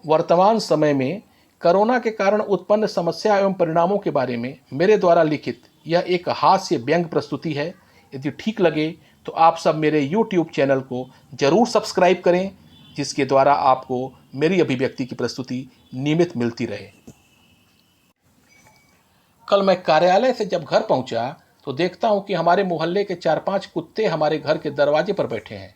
वर्तमान समय में कोरोना के कारण उत्पन्न समस्या एवं परिणामों के बारे में मेरे द्वारा लिखित यह एक हास्य व्यंग प्रस्तुति है। यदि ठीक लगे तो आप सब मेरे YouTube चैनल को जरूर सब्सक्राइब करें, जिसके द्वारा आपको मेरी अभिव्यक्ति की प्रस्तुति नियमित मिलती रहे। कल मैं कार्यालय से जब घर पहुंचा तो देखता हूं कि हमारे मोहल्ले के 4-5 कुत्ते हमारे घर के दरवाजे पर बैठे हैं।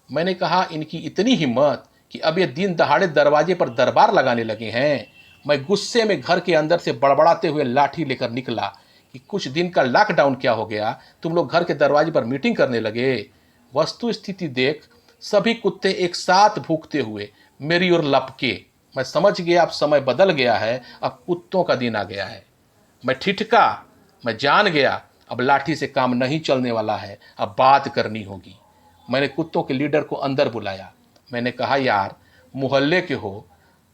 मैंने कहा, इनकी इतनी हिम्मत कि अब ये दिन दहाड़े दरवाजे पर दरबार लगाने लगे हैं। मैं गुस्से में घर के अंदर से बड़बड़ाते हुए लाठी लेकर निकला कि कुछ दिन का लॉकडाउन क्या हो गया, तुम लोग घर के दरवाजे पर मीटिंग करने लगे। वस्तु स्थिति देख सभी कुत्ते एक साथ भूखते हुए मेरी ओर लपके। मैं समझ गया अब समय बदल गया है, अब कुत्तों का दिन आ गया है। मैं ठिठका, मैं जान गया अब लाठी से काम नहीं चलने वाला है, अब बात करनी होगी। मैंने कुत्तों के लीडर को अंदर बुलाया। मैंने कहा, यार मोहल्ले के हो,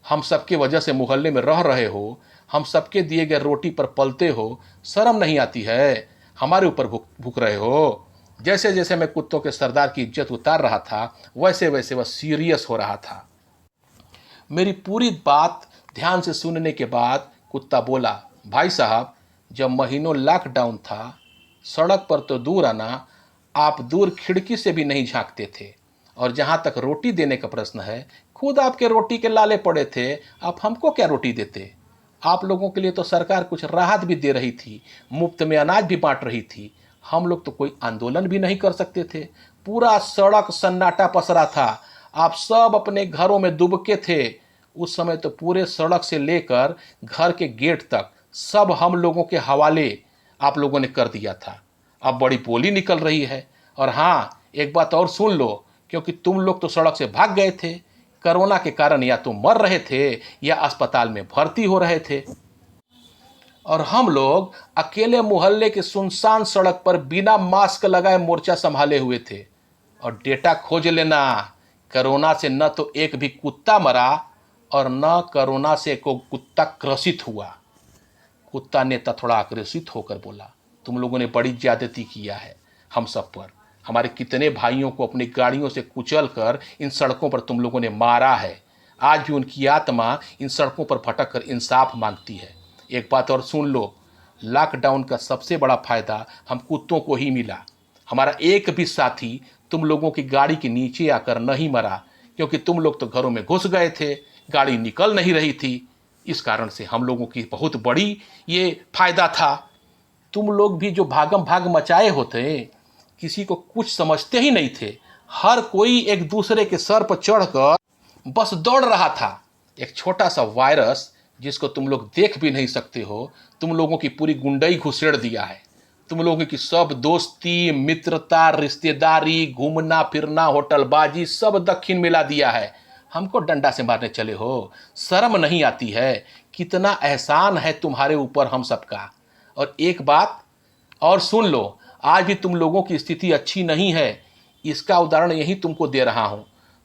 हम सबके वजह से मोहल्ले में रह रहे हो, हम सबके दिए गए रोटी पर पलते हो, शर्म नहीं आती है? हमारे ऊपर भूख रहे हो। जैसे जैसे मैं कुत्तों के सरदार की इज्जत उतार रहा था वैसे वैसे वह सीरियस हो रहा था। मेरी पूरी बात ध्यान से सुनने के बाद कुत्ता बोला, भाई साहब, जब महीनों लॉकडाउन था, सड़क पर तो दूर आना, आप दूर खिड़की से भी नहीं झांकते थे। और जहां तक रोटी देने का प्रश्न है, खुद आपके रोटी के लाले पड़े थे, आप हमको क्या रोटी देते? आप लोगों के लिए तो सरकार कुछ राहत भी दे रही थी, मुफ्त में अनाज भी बांट रही थी। हम लोग तो कोई आंदोलन भी नहीं कर सकते थे। पूरा सड़क सन्नाटा पसरा था, आप सब अपने घरों में दुबके थे। उस समय तो पूरे सड़क से लेकर घर के गेट तक सब हम लोगों के हवाले आप लोगों ने कर दिया था। अब बड़ी बोली निकल रही है। और हाँ, एक बात और सुन लो, क्योंकि तुम लोग तो सड़क से भाग गए थे। कोरोना के कारण या तो मर रहे थे या अस्पताल में भर्ती हो रहे थे, और हम लोग अकेले मोहल्ले के सुनसान सड़क पर बिना मास्क लगाए मोर्चा संभाले हुए थे। और डेटा खोज लेना, कोरोना से न तो एक भी कुत्ता मरा और न कोरोना से कोई कुत्ता ग्रसित हुआ। कुत्ता नेता थोड़ा आक्रोशित होकर बोला, तुम लोगों ने बड़ी ज्यादती किया है हम सब पर। हमारे कितने भाइयों को अपनी गाड़ियों से कुचल कर इन सड़कों पर तुम लोगों ने मारा है। आज भी उनकी आत्मा इन सड़कों पर भटक कर इंसाफ मांगती है। एक बात और सुन लो, लॉकडाउन का सबसे बड़ा फायदा हम कुत्तों को ही मिला। हमारा एक भी साथी तुम लोगों की गाड़ी के नीचे आकर नहीं मरा, क्योंकि तुम लोग तो घरों में घुस गए थे, गाड़ी निकल नहीं रही थी। इस कारण से हम लोगों की बहुत बड़ी ये फायदा था। तुम लोग भी जो भागम भाग मचाए होते, किसी को कुछ समझते ही नहीं थे। हर कोई एक दूसरे के सर पर चढ़कर बस दौड़ रहा था। एक छोटा सा वायरस जिसको तुम लोग देख भी नहीं सकते हो, तुम लोगों की पूरी गुंडई घुसेड़ दिया है। तुम लोगों की सब दोस्ती, मित्रता, रिश्तेदारी, घूमना फिरना, होटलबाजी सब दक्षिण मिला दिया है। हमको डंडा से मारने चले हो, शर्म नहीं आती है? कितना एहसान है तुम्हारे ऊपर हम सबका। और एक बात और सुन लो, आज भी तुम लोगों की स्थिति अच्छी नहीं है। इसका उदाहरण यही तुमको दे रहा हूं।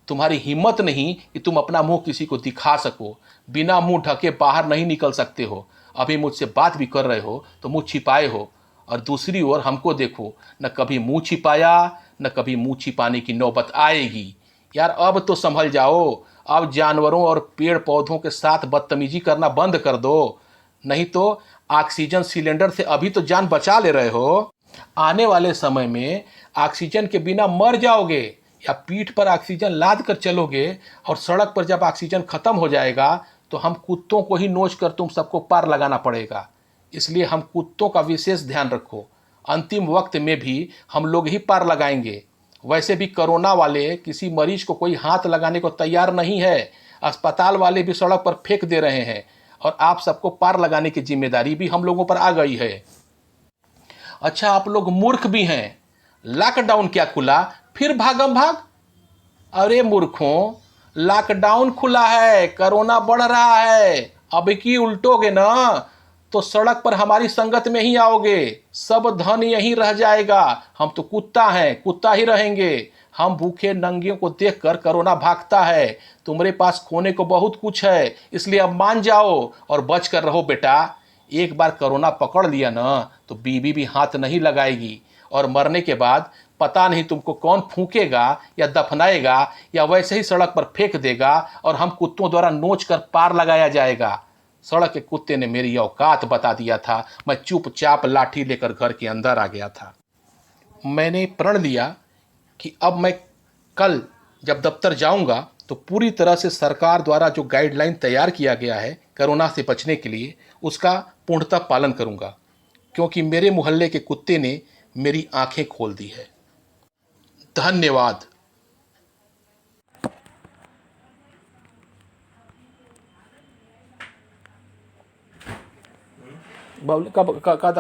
तुम्हारी हिम्मत नहीं कि तुम अपना मुंह किसी को दिखा सको, बिना मुंह ढके बाहर नहीं निकल सकते हो। अभी मुझसे बात भी कर रहे हो तो मुंह छिपाए हो, और दूसरी ओर हमको देखो, न कभी मुंह छिपाया न कभी मुंह छिपाने की नौबत आएगी। यार अब तो संभल जाओ, अब जानवरों और पेड़ पौधों के साथ बदतमीजी करना बंद कर दो, नहीं तो ऑक्सीजन सिलेंडर से अभी तो जान बचा ले रहे हो, आने वाले समय में ऑक्सीजन के बिना मर जाओगे, या पीठ पर ऑक्सीजन लाद कर चलोगे, और सड़क पर जब ऑक्सीजन खत्म हो जाएगा तो हम कुत्तों को ही नोच कर तुम सबको पार लगाना पड़ेगा। इसलिए हम कुत्तों का विशेष ध्यान रखो। अंतिम वक्त में भी हम लोग ही पार लगाएंगे। वैसे भी कोरोना वाले किसी मरीज को कोई हाथ लगाने को तैयार नहीं है। अस्पताल वाले भी सड़क पर फेंक दे रहे हैं, और आप सबको पार लगाने की जिम्मेदारी भी हम लोगों पर आ गई है। अच्छा, आप लोग मूर्ख भी हैं। लॉकडाउन क्या खुला, फिर भागम भाग? अरे मूर्खों, लॉकडाउन खुला है, कोरोना बढ़ रहा है। अब की उल्टोगे ना तो सड़क पर हमारी संगत में ही आओगे, सब धन यहीं रह जाएगा। हम तो कुत्ता हैं, कुत्ता ही रहेंगे। हम भूखे नंगियों को देखकर कोरोना भागता है। तुम्हारे पास खोने को बहुत कुछ है, इसलिए अब मान जाओ और बच कर रहो बेटा। एक बार कोरोना पकड़ लिया ना तो बीवी भी हाथ नहीं लगाएगी, और मरने के बाद पता नहीं तुमको कौन फूकेगा या दफनाएगा या वैसे ही सड़क पर फेंक देगा और हम कुत्तों द्वारा नोच कर पार लगाया जाएगा। सड़क के कुत्ते ने मेरी औकात बता दिया था। मैं चुपचाप लाठी लेकर घर के अंदर आ गया था। मैंने प्रण लिया कि अब मैं कल जब दफ्तर जाऊंगा तो पूरी तरह से सरकार द्वारा जो गाइडलाइन तैयार किया गया है कोरोना से बचने के लिए, उसका पूर्णतः पालन करूंगा, क्योंकि मेरे मोहल्ले के कुत्ते ने मेरी आंखें खोल दी है। धन्यवाद। बाबू कब का